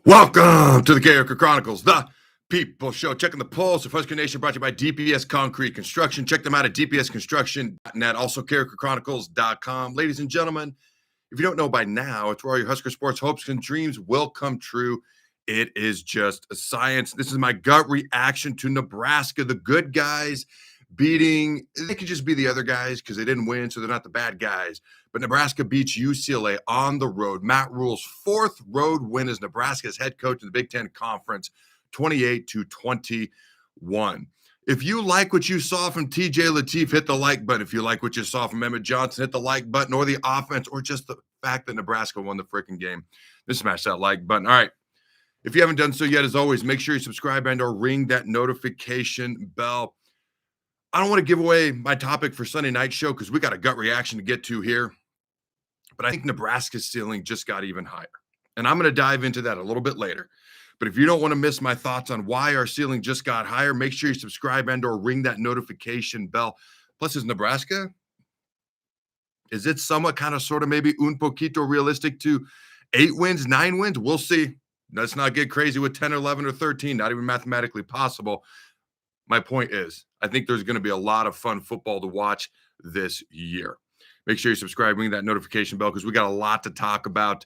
Welcome to the Carriker Chronicles, the People Show. Checking the pulse of Husker Nation, brought to you by DPS Concrete Construction. Check them out at dpsconstruction.net, also carrikerchronicles.com. Ladies and gentlemen, if you don't know by now, it's where all your Husker sports hopes and dreams will come true. It is just a science. This is my gut reaction to Nebraska. The good guys beating, they could just be the other guys because they didn't win, so they're not the bad guys. But Nebraska beats UCLA on the road. Matt Rhule's fourth road win as Nebraska's head coach in the Big Ten Conference, 28-21. If you like what you saw from TJ Lateef, hit the like button. If you like what you saw from Emmett Johnson, hit the like button, or the offense, or just the fact that Nebraska won the freaking game, then smash that like button. All right. If you haven't done so yet, as always, make sure you subscribe and or ring that notification bell. I don't want to give away my topic for Sunday night show because we got a gut reaction to get to here. But I think Nebraska's ceiling just got even higher. And I'm going to dive into that a little bit later. But if you don't want to miss my thoughts on why our ceiling just got higher, make sure you subscribe and or ring that notification bell. Plus, is Nebraska, is it somewhat kind of sort of maybe un poquito realistic to 8 wins, 9 wins? We'll see. Let's not get crazy with 10 or 11 or 13, not even mathematically possible. My point is, I think there's going to be a lot of fun football to watch this year. Make sure you subscribe, ring that notification bell because we got a lot to talk about.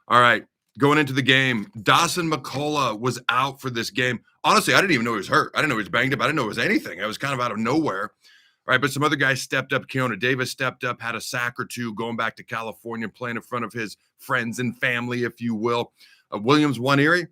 All right, going into the game, Dawson McCullough was out for this game. Honestly, I didn't even know he was hurt. I didn't know he was banged up. I didn't know it was anything. I was kind of out of nowhere. All right, but some other guys stepped up. Keona Davis stepped up, had a sack or two, going back to California, playing in front of his friends and family, if you will. Williams Waniri.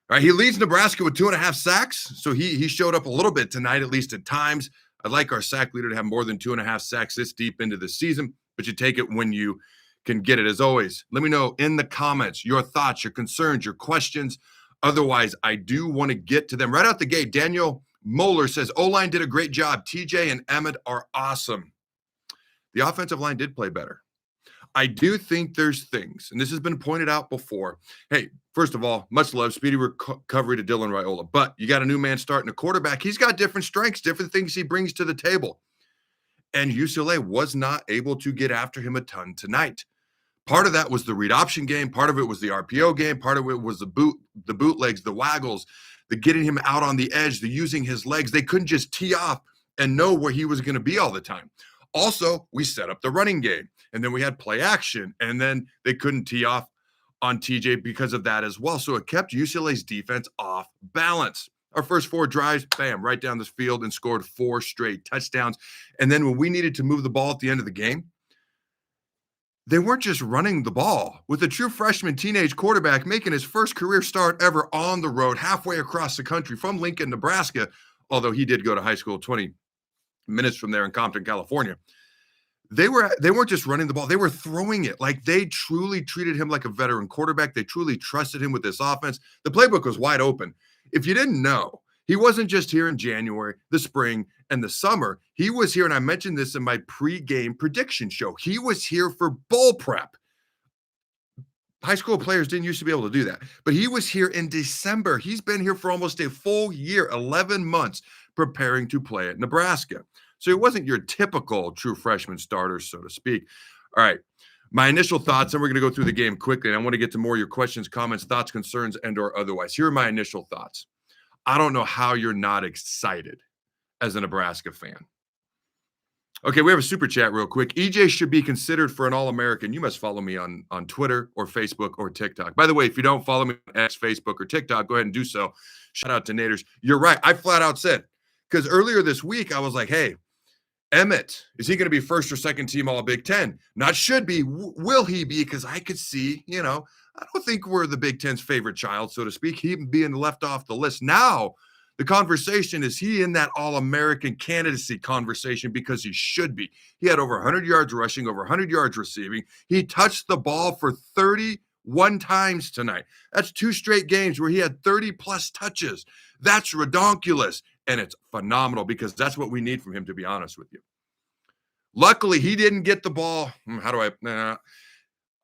All right, he leads Nebraska with 2.5 sacks, so he showed up a little bit tonight, at least at times. I'd like our sack leader to have more than 2.5 sacks this deep into the season, but you take it when you can get it. As always, let me know in the comments your thoughts, your concerns, your questions. Otherwise, I do want to get to them. Right out the gate, Daniel Moeller says, O-line did a great job. TJ and Emmett are awesome. The offensive line did play better. I do think there's things, and this has been pointed out before. Hey, first of all, much love, speedy recovery to Dylan Raiola. But you got a new man starting a quarterback. He's got different strengths, different things he brings to the table. And UCLA was not able to get after him a ton tonight. Part of that was the read option game. Part of it was the RPO game. Part of it was the bootlegs, the waggles, the getting him out on the edge, the using his legs. They couldn't just tee off and know where he was going to be all the time. Also, we set up the running game, and then we had play action, and then they couldn't tee off on TJ because of that as well. So it kept UCLA's defense off balance. Our first 4 drives, bam, right down the field and scored 4 straight touchdowns. And then when we needed to move the ball at the end of the game, they weren't just running the ball. With a true freshman teenage quarterback making his first career start ever on the road, halfway across the country from Lincoln, Nebraska, although he did go to high school 20 minutes from there in Compton, California. They weren't just running the ball. They were throwing it. Like, they truly treated him like a veteran quarterback. They truly trusted him with this offense. The playbook was wide open. If you didn't know, he wasn't just here in January, the spring, and the summer. He was here, and I mentioned this in my pregame prediction show. He was here for bowl prep. High school players didn't used to be able to do that. But he was here in December. He's been here for almost a full year, 11 months, preparing to play at Nebraska. So it wasn't your typical true freshman starter, so to speak. All right, my initial thoughts, and we're going to go through the game quickly, and I want to get to more of your questions, comments, thoughts, concerns, and or otherwise. Here are my initial thoughts. I don't know how you're not excited as a Nebraska fan. Okay, we have a super chat real quick. EJ should be considered for an All-American. You must follow me on Twitter or Facebook or TikTok. By the way, if you don't follow me on X, Facebook, or TikTok, go ahead and do so. Shout out to Naders. You're right. I flat out said, because earlier this week, I was like, hey, Emmett, is he going to be first or second team All Big Ten? Not should be. Will he be? Because I could see, I don't think we're the Big Ten's favorite child, so to speak. He being left off the list. Now, the conversation is he in that All-American candidacy conversation because he should be. He had over 100 yards rushing, over 100 yards receiving. He touched the ball for 31 times tonight. That's 2 straight games where he had 30-plus touches. That's redonkulous. And it's phenomenal because that's what we need from him, to be honest with you. Luckily, he didn't get the ball. I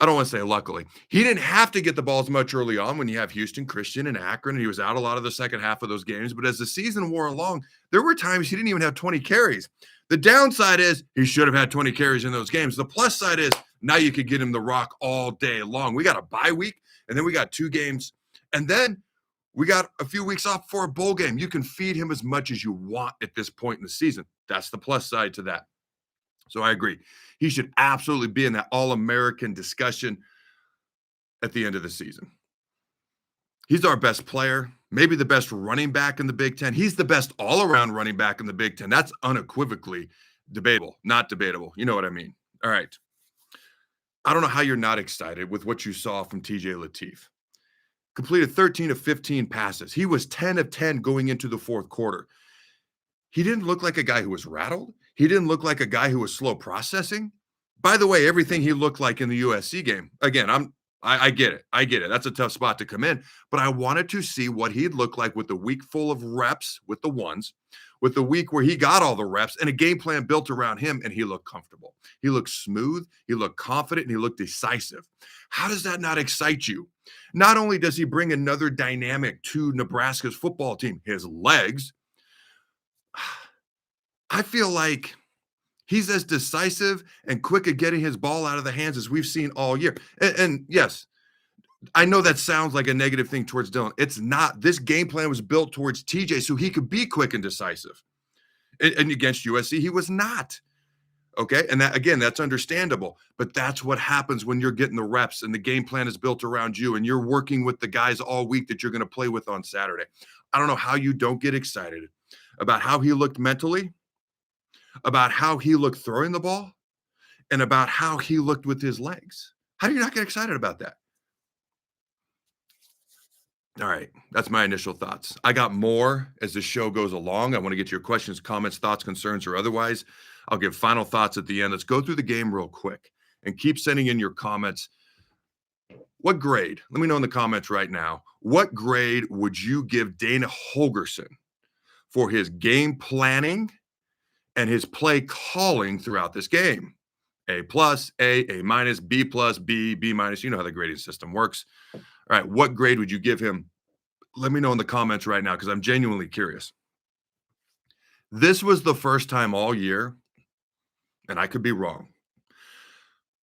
don't want to say luckily. He didn't have to get the ball as much early on when you have Houston, Christian, and Akron. And he was out a lot of the second half of those games. But as the season wore along, there were times he didn't even have 20 carries. The downside is he should have had 20 carries in those games. The plus side is now you could get him the rock all day long. We got a bye week, and then we got 2 games And then we got a few weeks off for a bowl game. You can feed him as much as you want at this point in the season. That's the plus side to that. So I agree. He should absolutely be in that All-American discussion at the end of the season. He's our best player, maybe the best running back in the Big Ten. He's the best all-around running back in the Big Ten. That's unequivocally debatable, not debatable. You know what I mean? All right. I don't know how you're not excited with what you saw from TJ Lateef. Completed 13 of 15 passes. He was 10 of 10 going into the fourth quarter. He didn't look like a guy who was rattled. He didn't look like a guy who was slow processing. By the way, everything he looked like in the USC game. Again, I get it. I get it. That's a tough spot to come in. But I wanted to see what he'd look like with the week full of reps with the ones, with the week where he got all the reps and a game plan built around him, and he looked comfortable. He looked smooth. He looked confident, and he looked decisive. How does that not excite you? Not only does he bring another dynamic to Nebraska's football team, his legs, I feel like he's as decisive and quick at getting his ball out of the hands as we've seen all year. And yes, I know that sounds like a negative thing towards Dylan. It's not. This game plan was built towards TJ so he could be quick and decisive. And against USC, he was not. Okay. And that, again, that's understandable. But that's what happens when you're getting the reps and the game plan is built around you and you're working with the guys all week that you're going to play with on Saturday. I don't know how you don't get excited about how he looked mentally, about how he looked throwing the ball, and about how he looked with his legs. How do you not get excited about that? All right, that's my initial thoughts. I got more as the show goes along. I want to get your questions, comments, thoughts, concerns, or otherwise. I'll give final thoughts at the end. Let's go through the game real quick and keep sending in your comments. What grade? Let me know in the comments right now. What grade would you give Dana Holgorsen for his game planning and his play calling throughout this game? A plus, A minus, B plus, B minus. You know how the grading system works. All right, what grade would you give him? Let me know in the comments right now because I'm genuinely curious. This was the first time all year, and I could be wrong.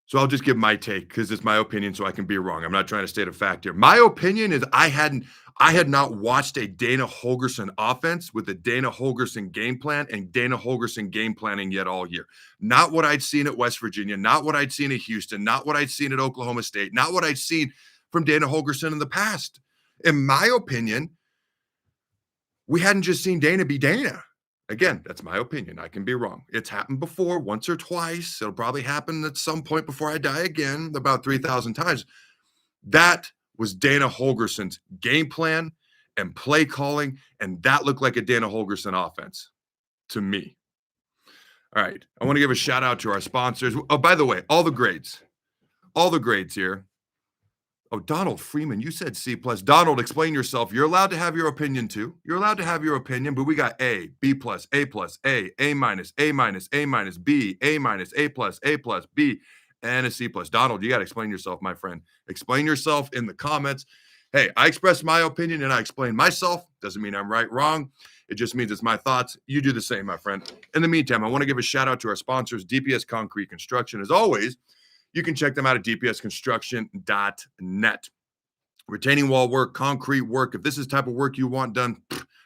So I'll just give my take because it's my opinion, so I can be wrong. I'm not trying to state a fact here. My opinion is I had not watched a Dana Holgorsen offense with a Dana Holgorsen game plan and Dana Holgorsen game planning yet all year. Not what I'd seen at West Virginia, not what I'd seen at Houston, not what I'd seen at Oklahoma State, not what I'd seen from Dana Holgorsen in the past. In my opinion, we hadn't just seen Dana be Dana. Again, that's my opinion. I can be wrong. It's happened before, once or twice. It'll probably happen at some point before I die again, about 3,000 times. That was Dana Holgorsen's game plan and play calling, and that looked like a Dana Holgorsen offense to me. All right. I want to give a shout out to our sponsors. Oh, by the way, all the grades here. Oh, Donald Freeman, you said C+. Donald, explain yourself. You're allowed to have your opinion too. You're allowed to have your opinion, but we got A, B+, A minus, A minus, A minus, B, A minus, A plus, B, and a C+. Donald, you got to explain yourself, my friend. Explain yourself in the comments. Hey, I express my opinion and I explain myself. Doesn't mean I'm right, wrong. It just means it's my thoughts. You do the same, my friend. In the meantime, I want to give a shout out to our sponsors, DPS Concrete Construction. As always, you can check them out at dpsconstruction.net. Retaining wall work, concrete work. If this is the type of work you want done,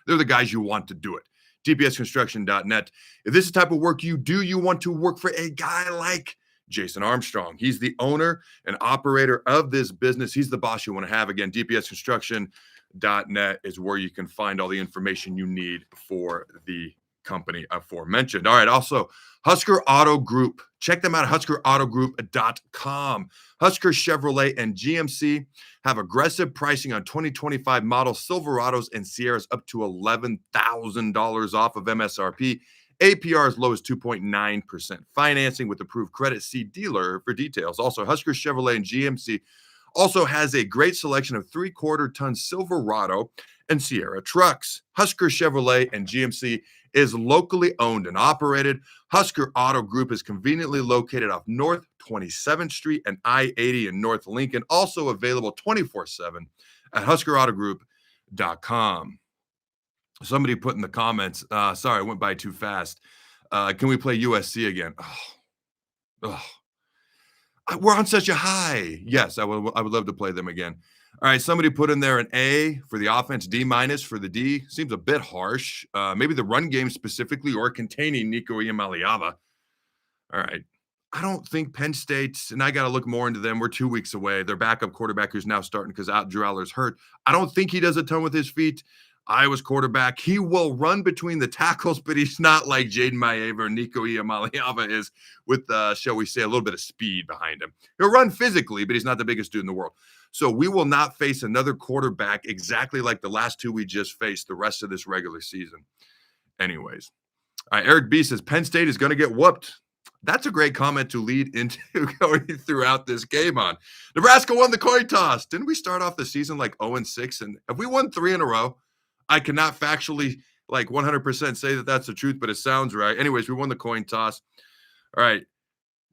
they're the guys you want to do it. dpsconstruction.net. If this is the type of work you do, you want to work for a guy like Jason Armstrong. He's the owner and operator of this business. He's the boss you want to have. Again, dpsconstruction.net is where you can find all the information you need for the company aforementioned. All right. Also, Husker Auto Group. Check them out at huskerautogroup.com. Husker, Chevrolet, and GMC have aggressive pricing on 2025 model Silverados and Sierras up to $11,000 off of MSRP. APR as low as 2.9%. Financing with approved credit. See dealer for details. Also, Husker, Chevrolet, and GMC also has a great selection of 3/4-ton Silverado and Sierra trucks. Husker, Chevrolet, and GMC is locally owned and operated. Husker Auto Group is conveniently located off North 27th Street and I-80 in North Lincoln. Also available 24/7 at huskerautogroup.com. Somebody put in the comments, sorry, I went by too fast. Can we play USC again? We're on such a high. Yes, I would love to play them again. All right, somebody put in there an A for the offense, D minus for the D. Seems a bit harsh. Maybe the run game specifically or containing Nico Iamaleava. All right. I don't think Penn State, and I got to look more into them. We're 2 weeks away. Their backup quarterback who's now starting because Drew Aller's hurt. I don't think he does a ton with his feet. Iowa's quarterback, he will run between the tackles, but he's not like Jaden Maeva or Nico Iamaleava is with, shall we say, a little bit of speed behind him. He'll run physically, but he's not the biggest dude in the world. So we will not face another quarterback exactly like the last two we just faced the rest of this regular season. Anyways. All right, Eric B says Penn State is going to get whooped. That's a great comment to lead into going throughout this game on. Nebraska won the coin toss. Didn't we start off the season like 0-6? And have we won 3 in a row? I cannot factually like 100% say that that's the truth, but it sounds right. Anyways, we won the coin toss. All right.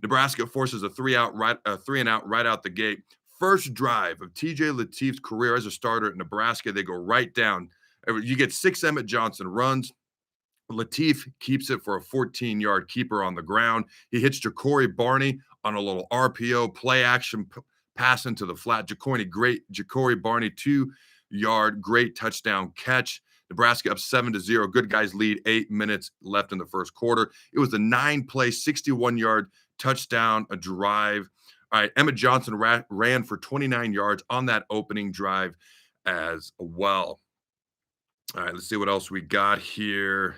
Nebraska forces a 3-and-out right out the gate. First drive of TJ Lateef's career as a starter at Nebraska. They go right down. You get 6 Emmett Johnson runs. Lateef keeps it for a 14-yard keeper on the ground. He hits Ja'Cory Barney on a little RPO play action pass into the flat. Ja'Cory Barney 2-yard great touchdown catch. Nebraska up 7-0. Good guys lead. 8 minutes left in the first quarter. It was a 9-play, 61-yard touchdown, a drive. All right, Emmett Johnson ran for 29 yards on that opening drive as well. All right, let's see what else we got here.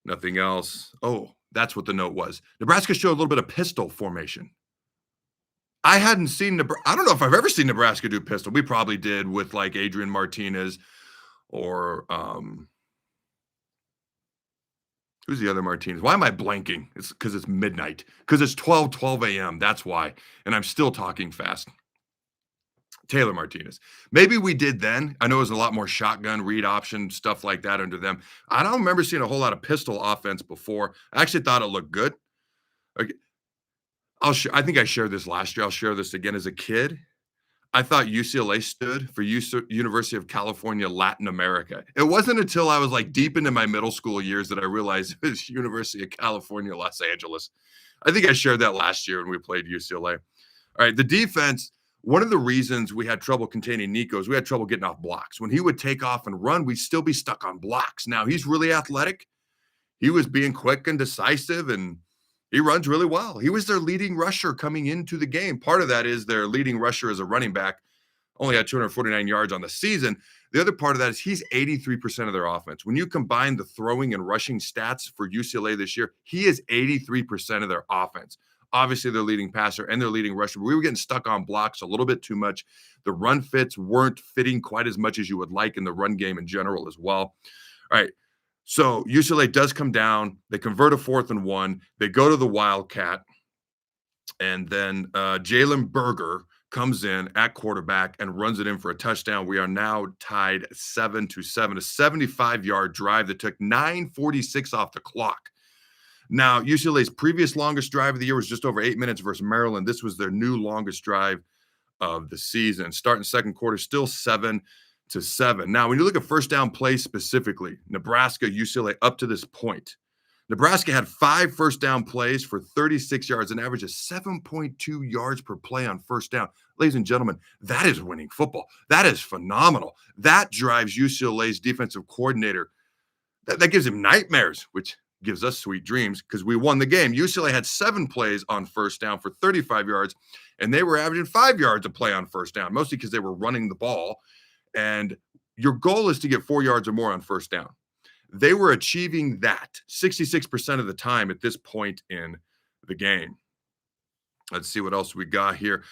Nothing else. Oh, that's what the note was. Nebraska showed a little bit of pistol formation. I hadn't seen I don't know if I've ever seen Nebraska do pistol. We probably did with like Adrian Martinez or who's the other Martinez? Why am I blanking? It's because it's midnight. Because it's 12 a.m. That's why. And I'm still talking fast. Taylor Martinez. Maybe we did then. I know it was a lot more shotgun, read option, stuff like that under them. I don't remember seeing a whole lot of pistol offense before. I actually thought it looked good. Okay. I think I shared this last year. I'll share this again. As a kid, I thought UCLA stood for University of California, Latin America. It wasn't until I was like deep into my middle school years that I realized it was University of California, Los Angeles. I think I shared that last year when we played UCLA. All right, the defense. One of the reasons we had trouble containing Nico is we had trouble getting off blocks. When he would take off and run, we'd still be stuck on blocks. Now, he's really athletic. He was being quick and decisive, and he runs really well. He was their leading rusher coming into the game. Part of that is their leading rusher as a running back only had 249 yards on the season. The other part of that is he's 83% of their offense. When you combine the throwing and rushing stats for UCLA this year, he is 83% of their offense. Obviously, their leading passer and their leading rusher. But we were getting stuck on blocks a little bit too much. The run fits weren't fitting quite as much as you would like in the run game in general as well. All right. So UCLA does come down. They convert a 4th and 1. They go to the Wildcat. And then Jalen Berger comes in at quarterback and runs it in for a touchdown. We are now tied 7-7. A 75-yard drive that took 9:46 off the clock. Now, UCLA's previous longest drive of the year was just over 8 minutes versus Maryland. This was their new longest drive of the season. Starting second quarter, still 7-7. Now, when you look at first down plays specifically, Nebraska, UCLA up to this point, Nebraska had 5 first down plays for 36 yards, an average of 7.2 yards per play on first down. Ladies and gentlemen, that is winning football. That is phenomenal. That drives UCLA's defensive coordinator. That gives him nightmares, which gives us sweet dreams because we won the game. UCLA had 7 plays on first down for 35 yards, and they were averaging 5 yards a play on first down, mostly because they were running the ball. And your goal is to get 4 yards or more on first down. They were achieving that 66% of the time at this point in the game. Let's see what else we got here.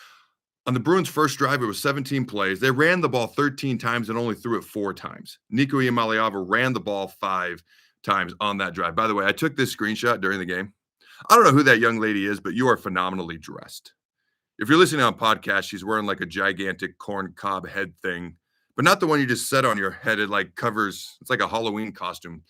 On the Bruins' first drive, it was 17 plays. They ran the ball 13 times and only threw it 4 times. Nico Iamaleava ran the ball 5 times on that drive. By the way, I took this screenshot during the game. I don't know who that young lady is, but you are phenomenally dressed. If you're listening on podcast, she's wearing like a gigantic corn cob head thing, but not the one you just set on your head. It like covers, it's like a Halloween costume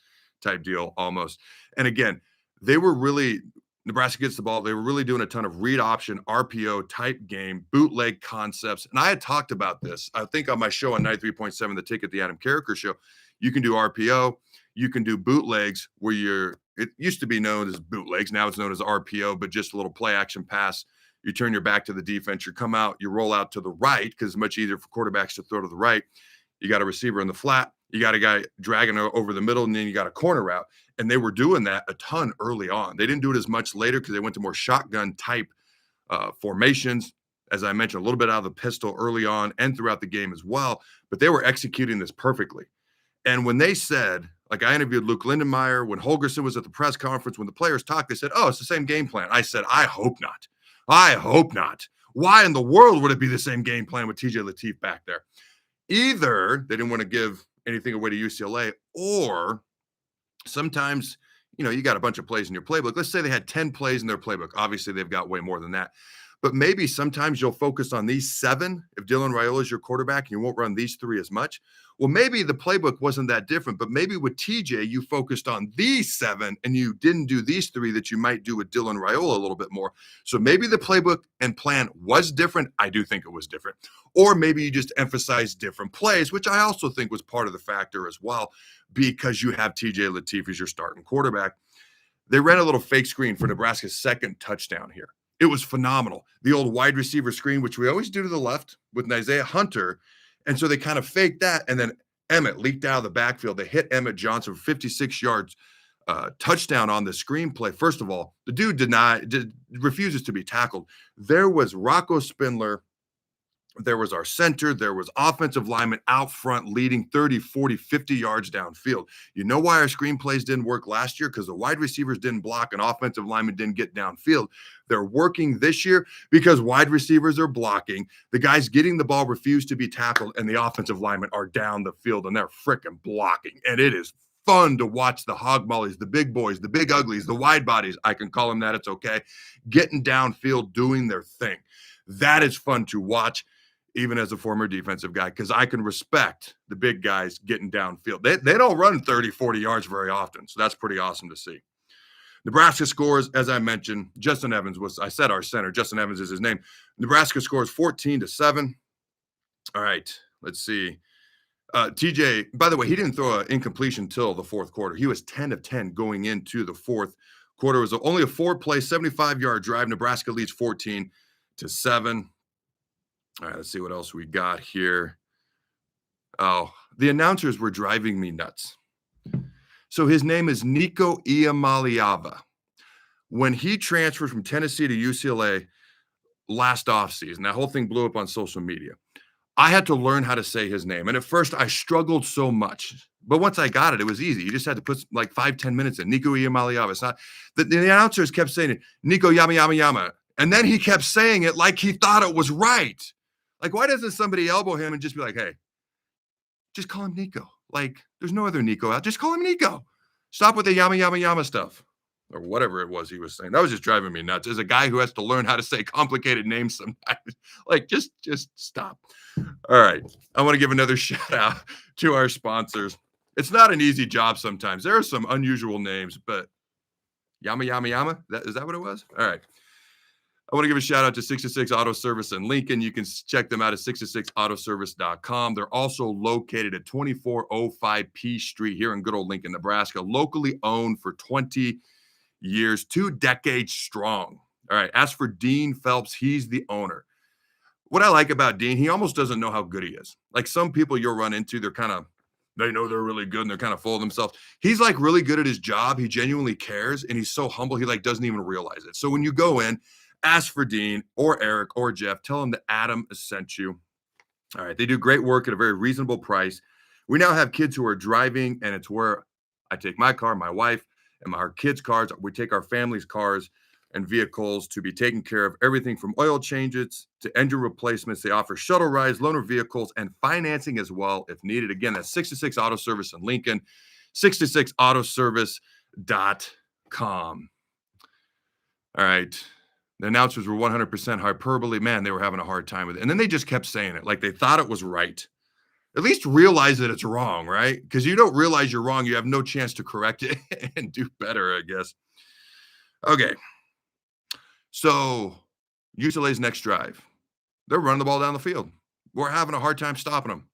type deal almost. And again, they were really, Nebraska gets the ball. They were really doing a ton of read option, RPO type game, bootleg concepts. And I had talked about this, I think on my show on 93.7, The Ticket, the Adam Carriker Show. You can do RPO. You can do bootlegs where it used to be known as bootlegs. Now it's known as RPO, but just a little play action pass You turn your back to the defense, you come out, you roll out to the right because it's much easier for quarterbacks to throw to the right. You got a receiver in the flat, you got a guy dragging over the middle, and then you got a corner route. And they were doing that a ton early on. They didn't do it as much later because they went to more shotgun type formations, as I mentioned, a little bit out of the pistol early on and throughout the game as well. But they were executing this perfectly. And when they said, like I interviewed Luke Lindenmeyer, when Holgorsen was at the press conference, when the players talked, they said, oh, it's the same game plan. I said, I hope not. I hope not. Why in the world would it be the same game plan with TJ Lateef back there? Either they didn't want to give anything away to UCLA, or sometimes, you got a bunch of plays in your playbook. Let's say they had 10 plays in their playbook. Obviously, they've got way more than that. But maybe sometimes you'll focus on these 7 if Dylan Raiola is your quarterback and you won't run these 3 as much. Well, maybe the playbook wasn't that different, but maybe with TJ, you focused on these 7 and you didn't do these 3 that you might do with Dylan Raiola a little bit more. So maybe the playbook and plan was different. I do think it was different. Or maybe you just emphasized different plays, which I also think was part of the factor as well, because you have TJ Lateef as your starting quarterback. They ran a little fake screen for Nebraska's second touchdown here. It was phenomenal. The old wide receiver screen, which we always do to the left with Isaiah Hunter. And so they kind of faked that. And then Emmett leaked out of the backfield. They hit Emmett Johnson for 56 yards, touchdown on the screenplay. First of all, the dude refuses to be tackled. There was Rocco Spindler. There was our center. There was offensive linemen out front leading 30, 40, 50 yards downfield. You know why our screenplays didn't work last year? Because the wide receivers didn't block and offensive linemen didn't get downfield. They're working this year because wide receivers are blocking. The guys getting the ball refuse to be tackled, and the offensive linemen are down the field, and they're freaking blocking. And it is fun to watch the hog mollies, the big boys, the big uglies, the wide bodies. I can call them that. It's okay. Getting downfield, doing their thing. That is fun to watch, even as a former defensive guy, because I can respect the big guys getting downfield. They don't run 30, 40 yards very often, so that's pretty awesome to see. Nebraska scores, as I mentioned, Justin Evans I said our center. Justin Evans is his name. Nebraska scores 14-7. All right, let's see. TJ, by the way, he didn't throw an incompletion till the fourth quarter. He was 10 of 10 going into the fourth quarter. It was only a 4-play, 75-yard drive. Nebraska leads 14-7. All right, let's see what else we got here. Oh, the announcers were driving me nuts. So his name is Nico Iamaleava. When he transferred from Tennessee to UCLA last offseason, that whole thing blew up on social media. I had to learn how to say his name. And at first, I struggled so much. But once I got it, it was easy. You just had to put like 5-10 minutes in. Nico Iamaleava. It's not the announcers kept saying it, Nico Yama. And then he kept saying it like he thought it was right. Like, why doesn't somebody elbow him and just be like, hey, just call him Nico? Like, there's no other Nico out. Just call him Nico. Stop with the yama stuff. Or whatever it was he was saying. That was just driving me nuts. As a guy who has to learn how to say complicated names sometimes. Like, just stop. All right. I want to give another shout out to our sponsors. It's not an easy job sometimes. There are some unusual names, but Yama. Is that what it was? All right. I want to give a shout out to 66 Auto Service in Lincoln. You can check them out at 66autoservice.com. They're also located at 2405 P Street here in good old Lincoln, Nebraska. Locally owned for 20 years, 2 decades strong. All right. As for Dean Phelps, he's the owner. What I like about Dean, he almost doesn't know how good he is. Like some people you'll run into, they know they're really good and they're kind of full of themselves. He's like really good at his job. He genuinely cares and he's so humble. He like doesn't even realize it. So when you go in, ask for Dean or Eric or Jeff. Tell them that Adam sent you. All right. They do great work at a very reasonable price. We now have kids who are driving, and it's where I take my car, my wife, and our kids' cars. We take our family's cars and vehicles to be taken care of. Everything from oil changes to engine replacements. They offer shuttle rides, loaner vehicles, and financing as well if needed. Again, that's 66 Auto Service in Lincoln, 66autoservice.com. All right. The announcers were 100% hyperbole. Man, they were having a hard time with it. And then they just kept saying it like they thought it was right. At least realize that it's wrong, right? Because you don't realize you're wrong. You have no chance to correct it and do better, I guess. Okay. So UCLA's next drive. They're running the ball down the field. We're having a hard time stopping them.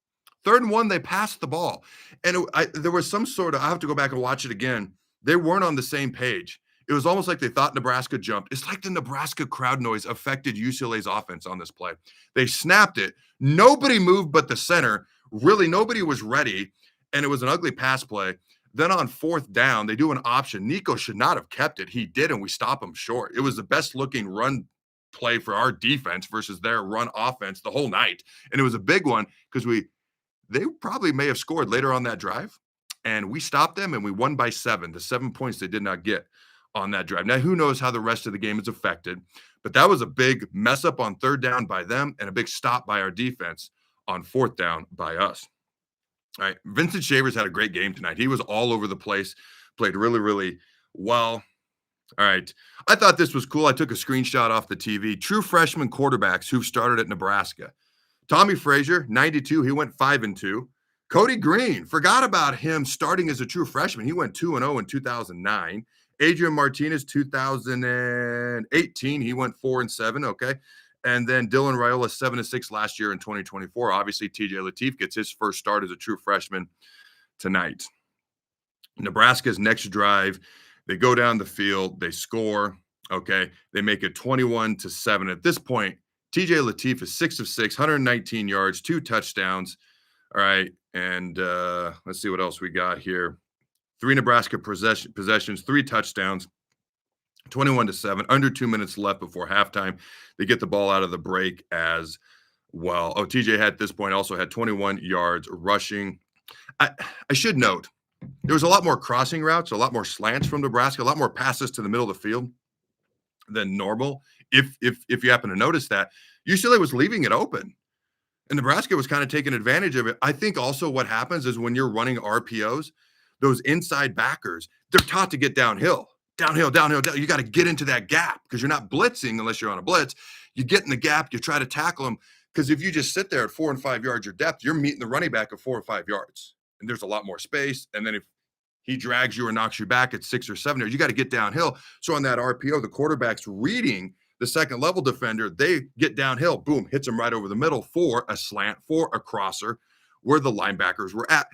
3rd and 1, they passed the ball. And there was some sort of, I have to go back and watch it again. They weren't on the same page. It was almost like they thought Nebraska jumped. It's like the Nebraska crowd noise affected UCLA's offense on this play. They snapped it. Nobody moved but the center. Really, nobody was ready, and it was an ugly pass play. Then on fourth down, they do an option. Nico should not have kept it. He did, and we stop him short. It was the best-looking run play for our defense versus their run offense the whole night. And it was a big one because they probably may have scored later on that drive, and we stopped them, and we won by 7. The 7 points they did not get on that drive. Now, who knows how the rest of the game is affected, but that was a big mess up on third down by them and a big stop by our defense on fourth down by us. All right, Vincent Shavers had a great game tonight. He was all over the place, played really, really well. All right, I thought this was cool. I took a screenshot off the TV. True freshman quarterbacks who've started at Nebraska. Tommy Frazier, 92, he went 5-2. Cody Green, forgot about him starting as a true freshman. He went 2-0 in 2009. Adrian Martinez, 2018, he went 4-7, okay? And then Dylan Raiola, 7-6 last year in 2024. Obviously, TJ Lateef gets his first start as a true freshman tonight. Nebraska's next drive, they go down the field, they score, okay? They make it 21-7. At this point, TJ Lateef is 6 of 6, 119 yards, 2 touchdowns. All right, and let's see what else we got here. 3 Nebraska possessions, 3 touchdowns, 21-7, under 2 minutes left before halftime. They get the ball out of the break as well. Oh, TJ at this point also had 21 yards rushing. I should note, there was a lot more crossing routes, a lot more slants from Nebraska, a lot more passes to the middle of the field than normal. If you happen to notice that, UCLA was leaving it open. And Nebraska was kind of taking advantage of it. I think also what happens is when you're running RPOs, those inside backers, they're taught to get downhill. Downhill. You got to get into that gap because you're not blitzing unless you're on a blitz. You get in the gap, you try to tackle them, because if you just sit there at 4 and 5 yards your depth, you're meeting the running back at 4 or 5 yards. And there's a lot more space. And then if he drags you or knocks you back at 6 or 7 yards, you got to get downhill. So on that RPO, the quarterback's reading the second level defender, they get downhill, boom, hits him right over the middle for a slant, for a crosser, where the linebackers were at,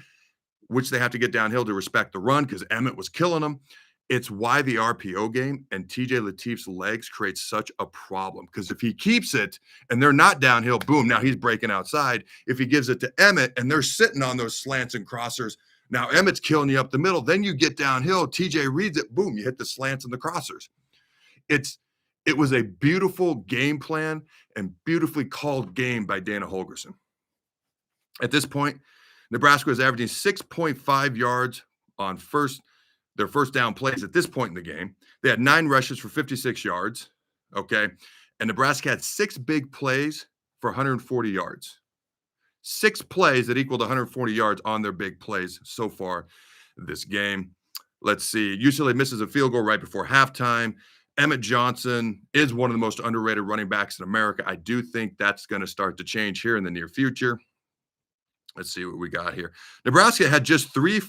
which they have to get downhill to respect the run because Emmett was killing them. It's why the RPO game and TJ Lateef's legs create such a problem, because if he keeps it and they're not downhill, boom, now he's breaking outside. If he gives it to Emmett and they're sitting on those slants and crossers, now Emmett's killing you up the middle. Then you get downhill, TJ reads it, boom, you hit the slants and the crossers. It was a beautiful game plan and beautifully called game by Dana Holgorsen. At this point, Nebraska was averaging 6.5 yards on their first down plays at this point in the game. They had 9 rushes for 56 yards, okay? And Nebraska had 6 big plays for 140 yards. 6 plays that equaled 140 yards on their big plays so far this game. Let's see. UCLA misses a field goal right before halftime. Emmett Johnson is one of the most underrated running backs in America. I do think that's going to start to change here in the near future. Let's see what we got here. Nebraska had just three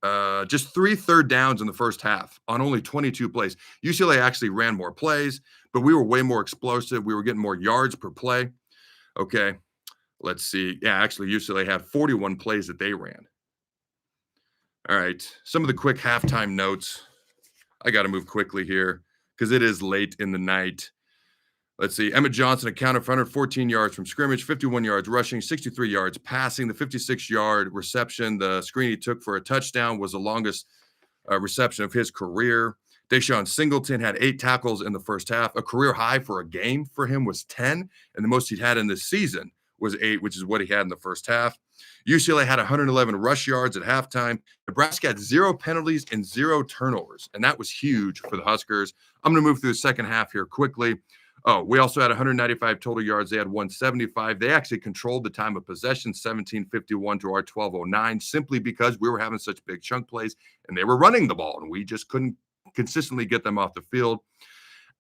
third downs in the first half on only 22 plays. UCLA actually ran more plays, but we were way more explosive. We were getting more yards per play. Okay, let's see. Yeah, actually, UCLA had 41 plays that they ran. All right, some of the quick halftime notes. I got to move quickly here because it is late in the night. Let's see. Emmett Johnson accounted for 114 yards from scrimmage, 51 yards rushing, 63 yards passing. The 56-yard reception, the screen he took for a touchdown, was the longest reception of his career. Deshaun Singleton had 8 tackles in the first half. A career high for a game for him was 10, and the most he'd had in this season was 8, which is what he had in the first half. UCLA had 111 rush yards at halftime. Nebraska had 0 penalties and 0 turnovers, and that was huge for the Huskers. I'm going to move through the second half here quickly. Oh, we also had 195 total yards. They had 175. They actually controlled the time of possession, 17:51 to our 12:09, simply because we were having such big chunk plays and they were running the ball, and we just couldn't consistently get them off the field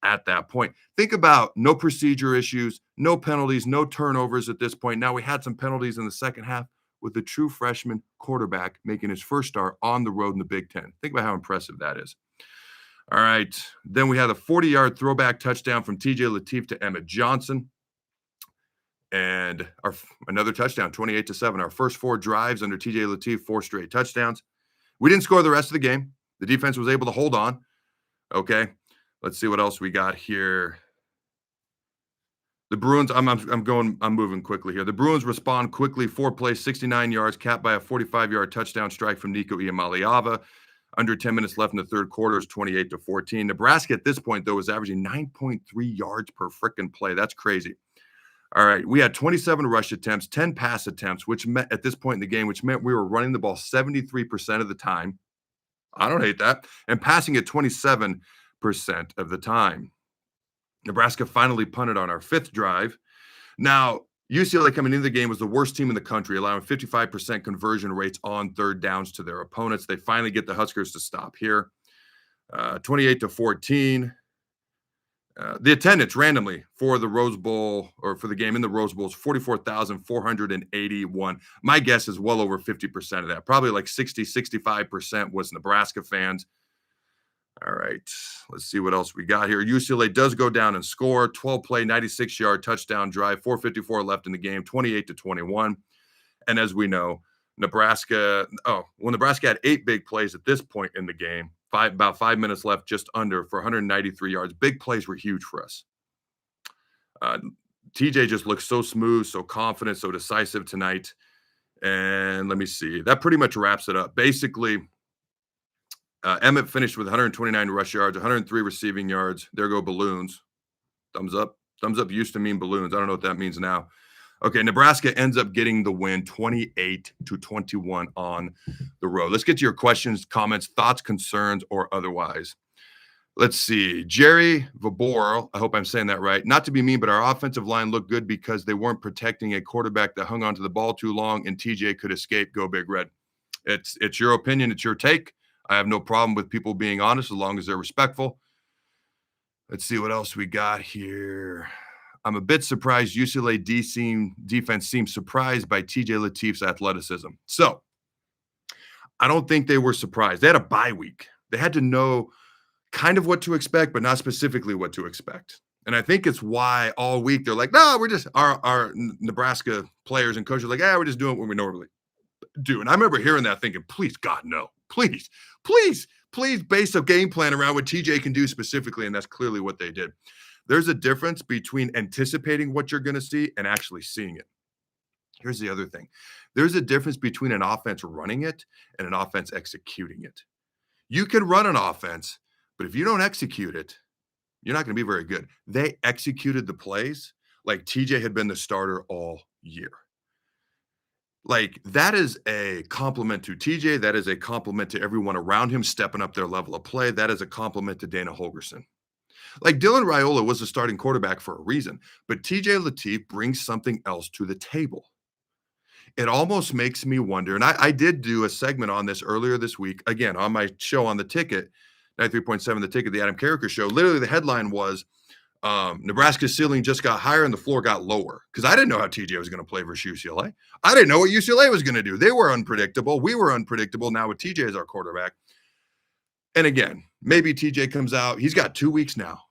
at that point. Think about no procedure issues, no penalties, no turnovers at this point. Now we had some penalties in the second half with the true freshman quarterback making his first start on the road in the Big Ten. Think about how impressive that is. All right. Then we had a 40-yard throwback touchdown from TJ Lateef to Emmett Johnson. And another touchdown, 28-7. Our first 4 drives under TJ Lateef, 4 straight touchdowns. We didn't score the rest of the game. The defense was able to hold on. Okay, let's see what else we got here. The Bruins, I'm moving quickly here. The Bruins respond quickly, 4 plays, 69 yards, capped by a 45-yard touchdown strike from Nico Iamaleava. Under 10 minutes left in the third quarter is 28-14. Nebraska at this point, though, is averaging 9.3 yards per frickin' play. That's crazy. All right, we had 27 rush attempts, 10 pass attempts, which meant at this point in the game, which meant we were running the ball 73% of the time. I don't hate that. And passing it 27% of the time. Nebraska finally punted on our 5th drive. Now, UCLA coming into the game was the worst team in the country, allowing 55% conversion rates on third downs to their opponents. They finally get the Huskers to stop here. 28-14. The attendance randomly for the Rose Bowl or for the game in the Rose Bowl is 44,481. My guess is well over 50% of that. Probably like 65% was Nebraska fans. All right, let's see what else we got here. UCLA does go down and score. 12-play, 96-yard touchdown drive, 4:54 left in the game, 28-21. And as we know, Nebraska had 8 big plays at this point in the game. About 5 minutes left, just under, for 193 yards. Big plays were huge for us. TJ just looks so smooth, so confident, so decisive tonight. And let me see. That pretty much wraps it up. Basically, Emmett finished with 129 rush yards, 103 receiving yards. There go balloons. Thumbs up. Thumbs up used to mean balloons. I don't know what that means now. Okay, Nebraska ends up getting the win 28-21 on the road. Let's get to your questions, comments, thoughts, concerns, or otherwise. Let's see. Jerry Vabor, I hope I'm saying that right. Not to be mean, but our offensive line looked good because they weren't protecting a quarterback that hung onto the ball too long and TJ could escape. Go Big Red. It's your opinion. It's your take. I have no problem with people being honest as long as they're respectful. Let's see what else we got here. I'm a bit surprised UCLA defense seems surprised by TJ Lateef's athleticism. So I don't think they were surprised. They had a bye week. They had to know kind of what to expect, but not specifically what to expect. And I think it's why all week they're like, no, we're just our Nebraska players and coaches are like, we're just doing what we normally do. And I remember hearing that thinking, please, God, no. Please base a game plan around what TJ can do specifically, and that's clearly what they did. There's a difference between anticipating what you're going to see and actually seeing it. Here's the other thing. There's a difference between an offense running it and an offense executing it. You can run an offense, but if you don't execute it, you're not going to be very good. They executed the plays like TJ had been the starter all year. Like, that is a compliment to TJ. That is a compliment to everyone around him stepping up their level of play. That is a compliment to Dana Holgorsen. Like, Dylan Raiola was the starting quarterback for a reason, but TJ Lateef brings something else to the table. It almost makes me wonder, and I did do a segment on this earlier this week, again, on my show on The Ticket, 93.7 The Ticket, the Adam Carriker Show. Literally, the headline was, Nebraska's ceiling just got higher and the floor got lower, because I didn't know how TJ was going to play versus UCLA. I didn't know what UCLA was going to do. They were unpredictable. We were unpredictable. Now with TJ as our quarterback. And again, maybe TJ comes out. He's got 2 weeks now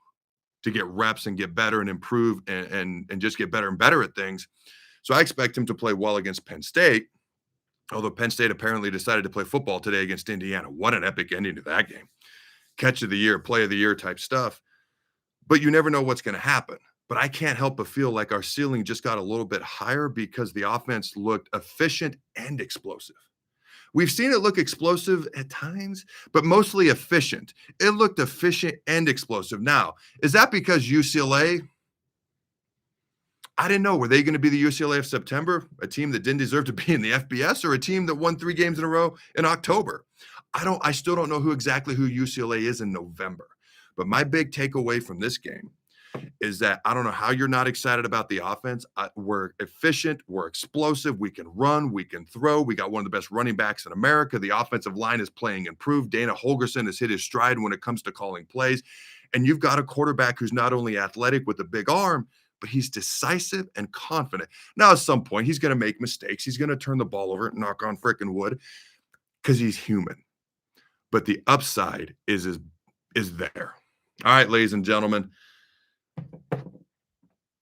to get reps and get better and improve and just get better and better at things. So I expect him to play well against Penn State, although Penn State apparently decided to play football today against Indiana. What an epic ending to that game. Catch of the year, play of the year type stuff. But you never know what's going to happen. But I can't help but feel like our ceiling just got a little bit higher because the offense looked efficient and explosive. We've seen it look explosive at times, but mostly efficient. It looked efficient and explosive. Now, is that because UCLA? I didn't know. Were they going to be the UCLA of September, a team that didn't deserve to be in the FBS, or a team that won 3 games in a row in October? I still don't know who UCLA is in November. But my big takeaway from this game is that I don't know how you're not excited about the offense. We're efficient. We're explosive. We can run. We can throw. We got one of the best running backs in America. The offensive line is playing improved. Dana Holgorsen has hit his stride when it comes to calling plays. And you've got a quarterback who's not only athletic with a big arm, but he's decisive and confident. Now, at some point, he's going to make mistakes. He's going to turn the ball over, knock on frickin' wood, because he's human. But the upside is there. All right, ladies and gentlemen,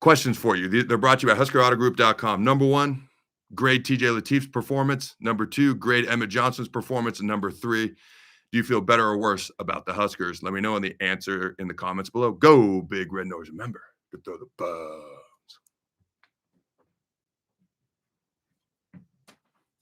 questions for you. They're brought to you by HuskerAutoGroup.com. Number 1, grade TJ Lateef's performance. Number 2, grade Emmett Johnson's performance. And number 3, Do you feel better or worse about the Huskers? Let me know in the answer in the comments below. Go Big Red Nose. Remember to throw the ball.